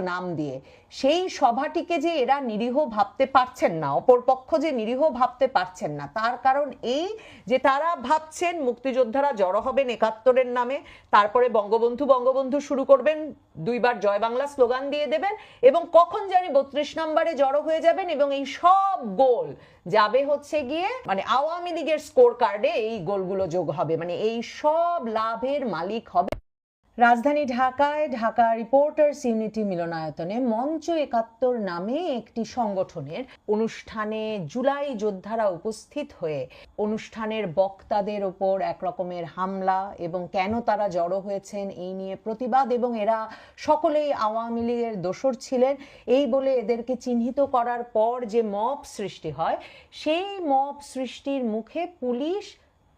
নাম দিয়ে, সেই সভাটিকে যে এরা নিরীহ ভাবতে পারছেন না, অপরপক্ষ যে নিরীহ ভাবতে পারছেন না, তার কারণ এই যে তারা ভাবছেন মুক্তিযোদ্ধারা জড়ো হবেন ৭১-এর নামে, তারপরে বঙ্গবন্ধু বঙ্গবন্ধু শুরু করবেন, দুইবার জয় বাংলা স্লোগান দিয়ে দেবেন, এবং কখন জানি ৩২ নম্বরে জড়ো হয়ে যাবেন, এবং এই সব গোল যাবে হচ্ছে গিয়ে মানে আওয়ামী লীগের স্কোর কার্ডে এই গোলগুলো যোগ হবে, মানে এই সব লাভের মালিক হবে। রাজধানী ঢাকায় ঢাকা রিপোর্টার্স ইউনিটি মিলনায়তনে মঞ্চ ৭১ নামে একটি সংগঠনের অনুষ্ঠানে জুলাই যোদ্ধারা উপস্থিত হয়ে অনুষ্ঠানের বক্তাদের ওপর এক রকমের হামলা এবং কেন তারা জড়ো হয়েছেন এই নিয়ে প্রতিবাদ, এবং এরা সকলেই আওয়ামী লীগের দোসর ছিলেন এই বলে এদেরকে চিহ্নিত করার পর যে মব সৃষ্টি হয়, সেই মব সৃষ্টির মুখে পুলিশ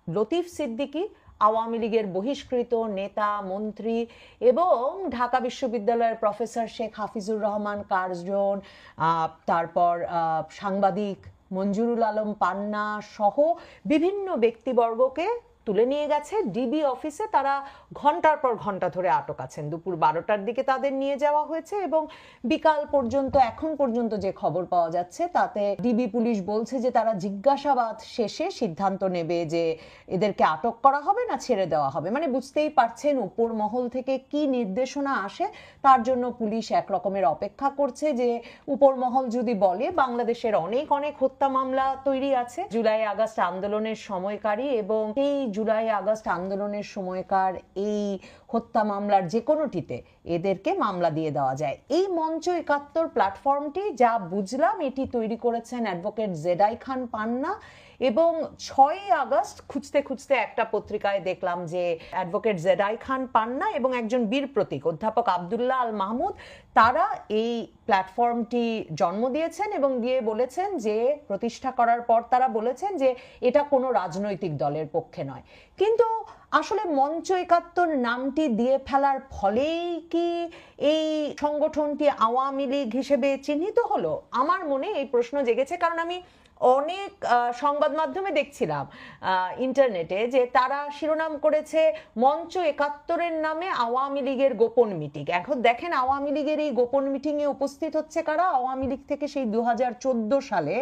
লতিফ সিদ্দিকী, আওয়ামী লীগের বহিষ্কৃত নেতা মন্ত্রী এবং ঢাকা বিশ্ববিদ্যালয়ের প্রফেসর শেখ হাফিজুর রহমান কার্জন, তারপর সাংবাদিক মঞ্জুরুল আলম পান্না সহ বিভিন্ন ব্যক্তিবর্গকে তুলে নিয়ে গেছে ডিবি অফিসে। তারা ঘন্টার পর ঘন্টা ধরে আটক আছেন। দুপুর ১২টার দিকে তাদের নিয়ে যাওয়া হয়েছে এবং বিকাল পর্যন্ত, এখন পর্যন্ত যে খবর পাওয়া যাচ্ছে তাতে ডিবি পুলিশ বলছে যে তারা জিজ্ঞাসাবাদ শেষে সিদ্ধান্ত নেবে যে এদেরকে আটক করা হবে না ছেড়ে দেওয়া হবে। মানে বুঝতেই পারছেন উপর মহল থেকে কি নির্দেশনা আসে, তার জন্য পুলিশ এক রকমের অপেক্ষা করছে যে উপর মহল যদি বলে। বাংলাদেশের অনেক অনেক হত্যা মামলা তৈরি আছে জুলাই আগস্ট আন্দোলনের সময়কারী, এবং এই জুলাই আগস্ট আন্দোলনের সময়কার এই হত্যা মামলার যে কোনোটিতে এদেরকে মামলা দিয়ে দেওয়া যায়। এই মঞ্চ ৭১ প্ল্যাটফর্মটি যা বুঝলাম এটি তৈরি করেছেন অ্যাডভোকেট জেডাই খান পান্না, এবং ৬ আগস্ট খুঁজতে খুঁজতে একটা পত্রিকায় দেখলাম যে অ্যাডভোকেট জেডাই খান পান্না এবং একজন বীর প্রতীক অধ্যাপক আবদুল্লাহ আল মাহমুদ তারা এই প্ল্যাটফর্মটি জন্ম দিয়েছেন এবং দিয়ে বলেছেন যে প্রতিষ্ঠা করার পর তারা বলেছেন যে এটা কোনো রাজনৈতিক দলের পক্ষে নয়। কিন্তু আসলে মঞ্চ ৭১ নামটি দিয়ে ফেলার ফলেই কি এই সংগঠনটি আওয়ামী লীগ হিসেবে চিহ্নিত হলো? আমার মনে এই প্রশ্ন জেগেছে, কারণ আমি অনেক সংবাদ মাধ্যমে দেখছিলাম ইন্টারনেটে যে তারা শিরোনাম করেছে মঞ্চ ৭১-এর নামে আওয়ামী লীগের গোপন মিটিং। এখন দেখেন আওয়ামী লীগের এই গোপন মিটিংয়ে উপস্থিত হচ্ছে কারা? আওয়ামী লীগ থেকে সেই ২০১৪ সালে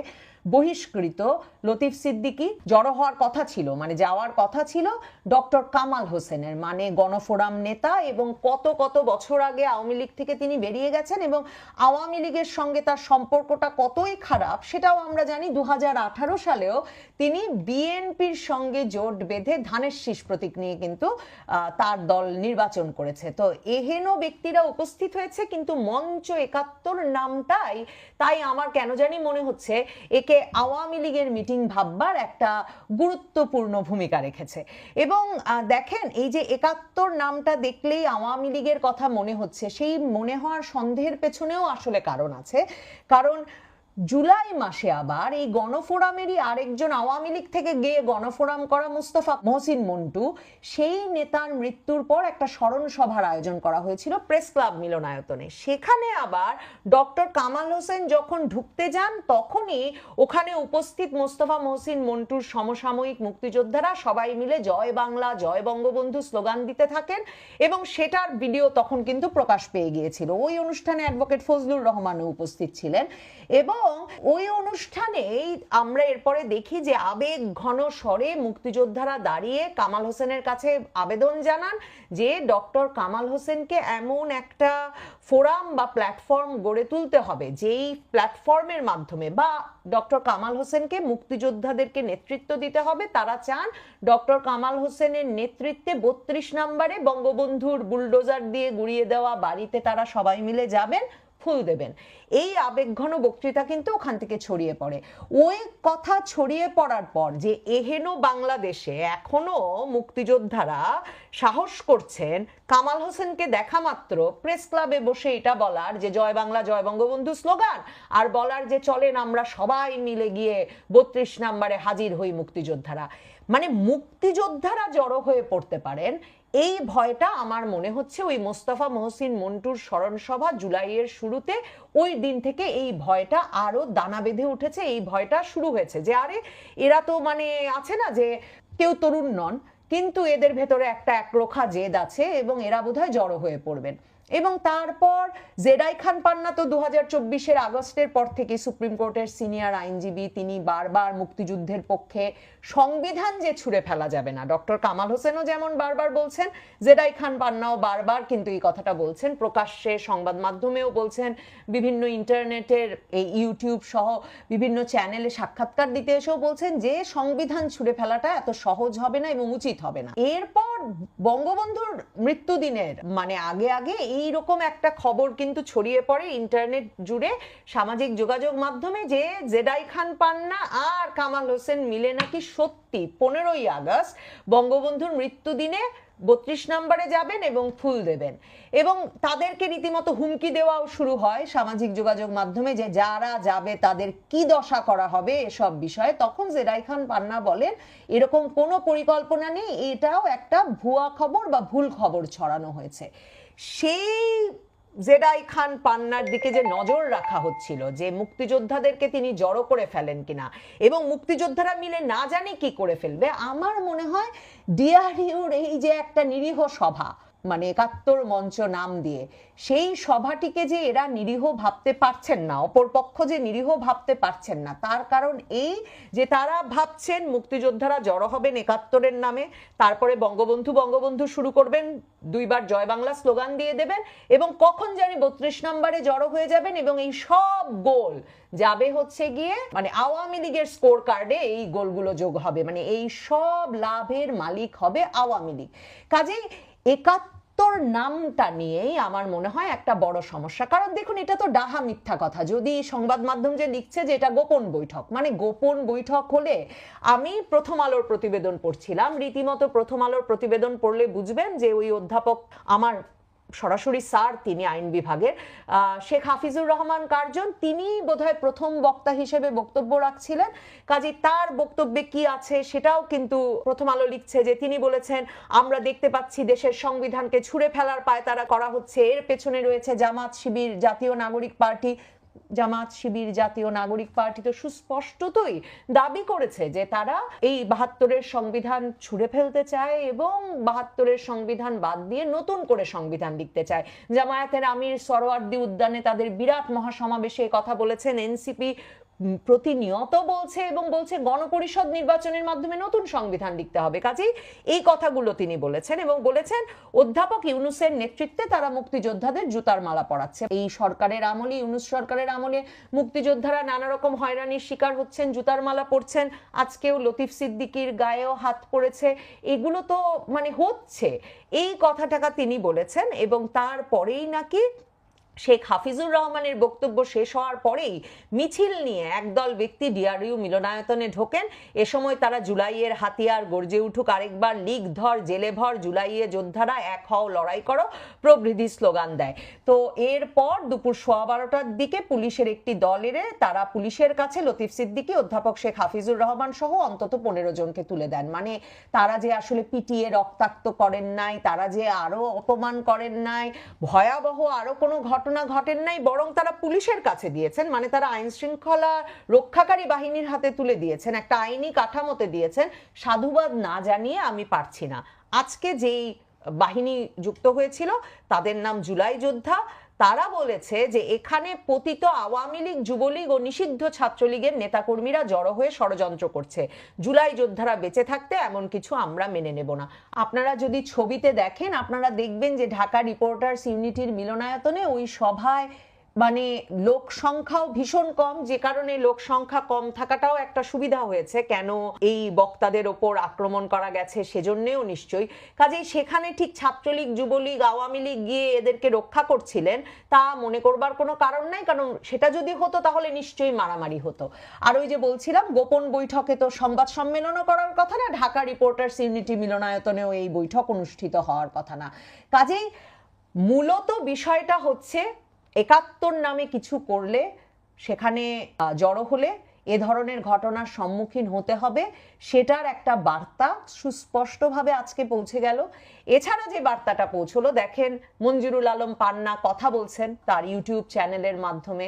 বহিষ্কৃত লতিফ সিদ্দিকী, জড়ো হওয়ার কথা ছিল, মানে যাওয়ার কথা ছিল ডক্টর কামাল হোসেনের, মানে গণফোরাম নেতা, এবং কত কত বছর আগে আওয়ামী লীগ থেকে তিনি বেরিয়ে গেছেন এবং আওয়ামী লীগের সঙ্গে তার সম্পর্কটা কতই খারাপ সেটাও আমরা জানি। ২০১৮ সালেও তিনি বিএনপির সঙ্গে জোট বেঁধে ধানের শীষ প্রতীক নিয়ে কিন্তু তার দল নির্বাচন করেছে। তো এহেন ব্যক্তিরা উপস্থিত হয়েছে, কিন্তু মঞ্চ ৭১ নামটাই তাই আমার কেন জানি মনে হচ্ছে একে আওয়ামী লীগের মিটিং ভাববার একটা গুরুত্বপূর্ণ ভূমিকা রেখেছে। এবং দেখেন এই যে ৭১ নামটা দেখলেই আওয়ামী লীগের কথা মনে হচ্ছে, সেই মনে হওয়ার সন্দেহের পেছনেও আসলে কারণ আছে। কারণ জুলাই মাসে আবার এই গণফোরামেরই আরেকজন আওয়ামী লীগ থেকে গিয়ে গণফোরাম করা মুস্তফা মহসিন মন্টু, সেই নেতার মৃত্যুর পর একটা স্মরণ সভার আয়োজন করা হয়েছিল প্রেস ক্লাব মিলনায়তনে। সেখানে আবার ডক্টর কামাল হোসেন যখন ঢুকতে যান তখনই ওখানে উপস্থিত মোস্তফা মহসিন মন্টুর সমসাময়িক মুক্তিযোদ্ধারা সবাই মিলে জয় বাংলা জয় বঙ্গবন্ধু স্লোগান দিতে থাকেন, এবং সেটার ভিডিও তখন কিন্তু প্রকাশ পেয়ে গিয়েছিল। ওই অনুষ্ঠানে অ্যাডভোকেট ফজলুর রহমানও উপস্থিত ছিলেন, এবং ওই অনুষ্ঠানে আমরা এরপরে দেখি যে আবেগ ঘন স্বরে মুক্তিযোদ্ধারা দাঁড়িয়ে কামাল হোসেনের কাছে আবেদন জানান যে ডক্টর কামাল হোসেনকে এমন একটা ফোরাম বা প্ল্যাটফর্ম গড়ে তুলতে হবে যেই প্ল্যাটফর্মের মাধ্যমে, বা ডক্টর কামাল হোসেনকে মুক্তিযোদ্ধাদেরকে নেতৃত্ব দিতে হবে। তারা চান ডক্টর কামাল হোসেনের নেতৃত্বে ৩২ নম্বরে বঙ্গবন্ধুর বুলডোজার দিয়ে গুড়িয়ে দেওয়া বাড়িতে তারা সবাই মিলে যাবেন, ফুল দেবেন। এই আবেগঘন বক্তৃতা কিন্তু ওখান থেকে ছড়িয়ে পড়ে। ওই কথা ছড়িয়ে পড়ার পর যে এহেন বাংলাদেশে এখনো মুক্তিযোদ্ধারা সাহস করছেন কামাল হোসেনকে দেখা মাত্র প্রেস ক্লাবে বসে এটা বলার যে জয় বাংলা জয় বঙ্গবন্ধু স্লোগান, আর বলার যে চলেন আমরা সবাই মিলে গিয়ে ৩২ নম্বরে হাজির হই মুক্তিযোদ্ধারা, মানে মুক্তিযোদ্ধারা জড়ো হয়ে পড়তে পারেন, এই ভয়টা আমার মনে হচ্ছে ওই মোস্তফা মহসিন মন্টুর স্মরণ সভা জুলাইয়ের শুরুতে ওই দিন থেকে এই ভয়টা আরো দানা বেঁধে উঠেছে। এই ভয়টা শুরু হয়েছে যে আরে এরা তো মানে আছে না যে কেউ তরুণ নন, কিন্তু এদের ভেতরে একটা একরোখা জেদ আছে এবং এরা বোধহয় জড়ো হয়ে পড়বেন। এবং তারপর জেডাই খান পান্না তো 2024-এর আগস্টের পর থেকে সুপ্রিম কোর্টের সিনিয়র আইনজীবী, তিনি বারবার মুক্তিযুদ্ধের পক্ষে সংবিধান যে ছুঁড়ে ফেলা যাবে না, ডক্টর কামাল হোসেনও যেমন বারবার বলছেন, জেডাই খান পান্নাও বারবার কিন্তু এই কথাটা বলছেন, প্রকাশ্যে সংবাদ মাধ্যমেও বলছেন, বিভিন্ন ইন্টারনেটের এই ইউটিউব সহ বিভিন্ন চ্যানেলে সাক্ষাৎকার দিতে এসেও বলছেন যে সংবিধান ছুঁড়ে ফেলাটা এত সহজ হবে না এবং উচিত হবে না। এরপর বঙ্গবন্ধুর মৃত্যুদিনের মানে আগে আগে এইরকম একটা খবর কিন্তু ছড়িয়ে পড়ে ইন্টারনেট জুড়ে, সামাজিক যোগাযোগ মাধ্যমে, যে জেডাই খান পান্না আর কামাল হোসেন মিলে নাকি সত্যি 15ই আগস্ট বঙ্গবন্ধুর মৃত্যুদিনে 32 নম্বরে যাবেন এবং ফুল দেবেন, এবং তাদেরকে রীতিমতো হুমকি দেওয়াও শুরু হয় সামাজিক যোগাযোগ মাধ্যমে যে যারা যাবে তাদের কি দশা করা হবে এসব বিষয়ে। তখন জেডাই খান পান্না বলেন এরকম কোনো পরিকল্পনা নেই, এটাও একটা ভুয়া খবর বা ভুল খবর ছড়ানো হয়েছে। সেই জেডাই খান পান্নার দিকে যে নজর রাখা হচ্ছিল যে মুক্তিযোদ্ধাদেরকে তিনি জড়ো করে ফেলেন কিনা এবং মুক্তিযোদ্ধারা মিলে না জানি কি করে ফেলবে, আমার মনে হয় ডিআরইউর এই যে একটা নিরীহ সভা, মানে 71 মঞ্চ নাম দিয়ে, সেই সভাটিকে যে এরা নিরীহ ভাবতে পারছেন না, অপরপক্ষ যে নিরীহ ভাবতে পারছেন না, তার কারণ এই যে তারা ভাবছেন মুক্তিযোদ্ধারা জড়ো হবেন 71-এর নামে, তারপরে বঙ্গবন্ধু বঙ্গবন্ধু শুরু করবেন, 2 বার জয় বাংলা স্লোগান দিয়ে দেবেন এবং কখন জানি 32 নম্বরে জড়ো হয়ে যাবেন এবং এই সব গোল যাবে হচ্ছে গিয়ে মানে আওয়ামী লীগের স্কোর কার্ডে, এই গোলগুলো যোগ হবে, মানে এই সব লাভের মালিক হবে আওয়ামী লীগ। কাজেই 71 নামটা নিয়েই আমার মনে হয় একটা বড় সমস্যা। কারণ দেখুন, এটা তো ডাহা মিথ্যা কথা। যদি সংবাদ মাধ্যম যে লিখছে যে এটা গোপন বৈঠক, মানে গোপন বৈঠক হলে, আমি প্রথম আলোর প্রতিবেদন পড়ছিলাম, রীতিমতো প্রথম আলোর প্রতিবেদন পড়লে বুঝবেন যে ওই অধ্যাপক, আমার সরাসরি স্যার তিনি আইন বিভাগের, শেখ হাফিজুর রহমান কার্জন, তিনি বোধহয় প্রথম বক্তা হিসেবে বক্তব্য রাখছিলেন। কাজে তার বক্তব্যে কি আছে সেটাও কিন্তু প্রথম আলো লিখছে যে তিনি বলেছেন আমরা দেখতে পাচ্ছি দেশের সংবিধানকে ছুঁড়ে ফেলার পায়তারা করা হচ্ছে, এর পেছনে রয়েছে জামাত শিবির জাতীয় নাগরিক পার্টি। জামাত শিবির জাতীয় নাগরিক পার্টি তো সুস্পষ্টতই দাবি করেছে যে তারা এই 72-এর সংবিধান ছুঁড়ে ফেলতে চায় এবং 72-এর সংবিধান বাদ দিয়ে নতুন করে সংবিধান লিখতে চায়। জামায়াতের আমির সরোয়ার্দী উদ্যানে তাদের বিরাট মহাসমাবেশে কথা বলেছেন। এনসিপি প্রতিনিয়ত বলছে এবং বলছে গণপরিষদ নির্বাচনের মাধ্যমে নতুন সংবিধান লিখতে হবে। কাজেই এই কথাগুলো তিনি বলেছেন এবং বলেছেন অধ্যাপক ইউনূসের নেতৃত্বে তারা মুক্তিযোদ্ধাদের জুতার মালা পরাচ্ছে। এই সরকারের আমলে, ইউনূস সরকারের আমলে মুক্তিযোদ্ধারা নানা রকম হয়রানির শিকার হচ্ছেন, জুতার মালা পরছেন, আজকেও লতিফ সিদ্দিকীর গায়েও হাত পড়েছে, এগুলো তো মানে হচ্ছে, এই কথাটাকে তিনি বলেছেন। এবং তারপরেই নাকি শেখ হাফিজুর রহমানের বক্তব্য শেষ হওয়ার পরেই মিছিল নিয়ে একদল ব্যক্তি ডিআরইউ মিলনায়তনে ঢোকেন। এ সময় তারা জুলাইয়ের হাতিয়ার, গর্জে উঠুক আরেকবার, লীগ ধর জেলে ভর, জুলাইয়ে যোদ্ধারা এক হও লড়াই করো প্রভৃতি স্লোগান দেয়। তো এরপর দুপুর 12:15টার দিকে পুলিশের একটি দল এলে তারা পুলিশের কাছে লতিফ সিদ্দিকী, অধ্যাপক শেখ হাফিজুর রহমান সহ অন্তত 15 জনকে তুলে দেন। মানে তারা যে আসলে পিটিয়ে রক্তাক্ত করেন নাই, তারা যে আরো অপমান করেন নাই, ভয়াবহ আরো কোনো ঘটনা ঘটেন নাই, বরং তারা পুলিশের কাছে দিয়েছেন, মানে তারা আইন শৃঙ্খলা রক্ষাকারী বাহিনীর হাতে তুলে দিয়েছেন, একটা আইনি কাঠামোতে দিয়েছেন। সাধুবাদ না জানিয়ে আমি পারছি না। আজকে যেই বাহিনী যুক্ত হয়েছিল তাদের নাম জুলাই যোদ্ধা। তারা বলেছে যে এখানে পতিত আওয়ামী লীগ, যুবলীগ ও নিষিদ্ধ ছাত্রলীগের নেতাকর্মীরা জড়ো হয়ে ষড়যন্ত্র করছে। জুলাই যোদ্ধারা বেঁচে থাকতে এমন কিছু আমরা মেনে নেব না। আপনারা যদি ছবিতে দেখেন, আপনারা দেখবেন যে ঢাকা রিপোর্টার্স ইউনিটির মিলনায়তনে ওই সভায় মানে লোক সংখ্যাও ভীষণ কম, যে কারণে লোক সংখ্যা কম থাকাটাও একটা সুবিধা হয়েছে। কেন এই বক্তাদের ওপর আক্রমণ করা গেছে সেজন্যও নিশ্চয়ই। কাজেই সেখানে ঠিক ছাত্রলীগ, যুবলীগ, আওয়ামী লীগ গিয়ে এদেরকে রক্ষা করছিলেন তা মনে করবার কোনো কারণ নাই, কারণ সেটা যদি হতো তাহলে নিশ্চয়ই মারামারি হতো। আর ওই যে বলছিলাম গোপন বৈঠকে তো সংবাদ সম্মেলনও করার কথা না, ঢাকা রিপোর্টার্স ইউনিটি মিলনায়তনেও এই বৈঠক অনুষ্ঠিত হওয়ার কথা না। কাজেই মূলত বিষয়টা হচ্ছে 71 নামে কিছু করলে, সেখানে জড়ো হলে এ ধরনের ঘটনার সম্মুখীন হতে হবে, সেটার একটা বার্তা সুস্পষ্টভাবে আজকে পৌঁছে গেল। এছাড়া যে বার্তাটা পৌঁছলো, দেখেন মঞ্জুরুল আলম পান্না কথা বলছেন তার ইউটিউব চ্যানেলের মাধ্যমে,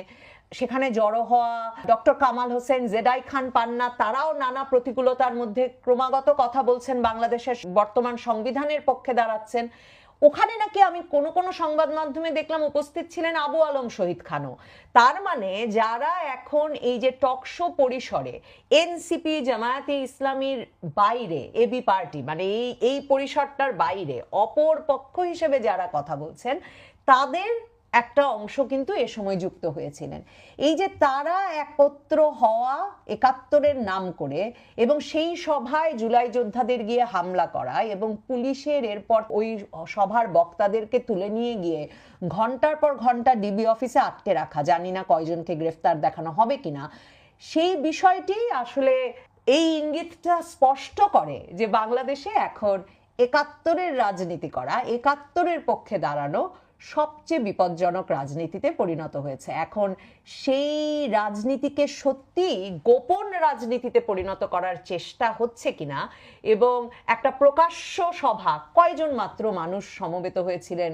সেখানে জড়ো হওয়া ডক্টর কামাল হোসেন, জেডাই খান পান্না, তারাও নানা প্রতিকূলতার মধ্যে ক্রমাগত কথা বলছেন, বাংলাদেশের বর্তমান সংবিধানের পক্ষে দাঁড়াচ্ছেন। ওখানে নাকি আমি কোনো সংবাদ মাধ্যমে দেখলাম উপস্থিত ছিলেন আবু আলম শহীদ খানও। তার মানে যারা এখন এই যে টকশো পরিসরে এনসিপি জামায়াতে ইসলামীর বাইরে, এবি পার্টি মানে এই পরিসরটার বাইরে অপর পক্ষ হিসেবে যারা কথা বলছেন, তাদের একটা অংশ কিন্তু এ সময় যুক্ত হয়েছিলেন। এই যে তারা একত্র হওয়া, ৭১-এর নাম করে, এবং সেই সভায় জুলাই যোদ্ধাদের গিয়ে হামলা করা এবং পুলিশের এরপর ওই সভার বক্তাদেরকে তুলে নিয়ে গিয়ে ঘন্টার পর ঘন্টা ডিবি অফিসে আটকে রাখা, জানি না কয়জনকে গ্রেফতার দেখানো হবে কিনা, সেই বিষয়টি আসলে এই ইঙ্গিতটা স্পষ্ট করে যে বাংলাদেশে এখন ৭১-এর রাজনীতি করা, ৭১-এর পক্ষে দাঁড়ানো সবচেয়ে বিপজ্জনক রাজনীতিতে পরিণত হয়েছে। এখন সেই রাজনীতিকে সত্যি গোপন রাজনীতিতে পরিণত করার চেষ্টা হচ্ছে কিনা, এবং একটা প্রকাশ্য সভা, কয়জন মাত্র মানুষ সমবেত হয়েছিলেন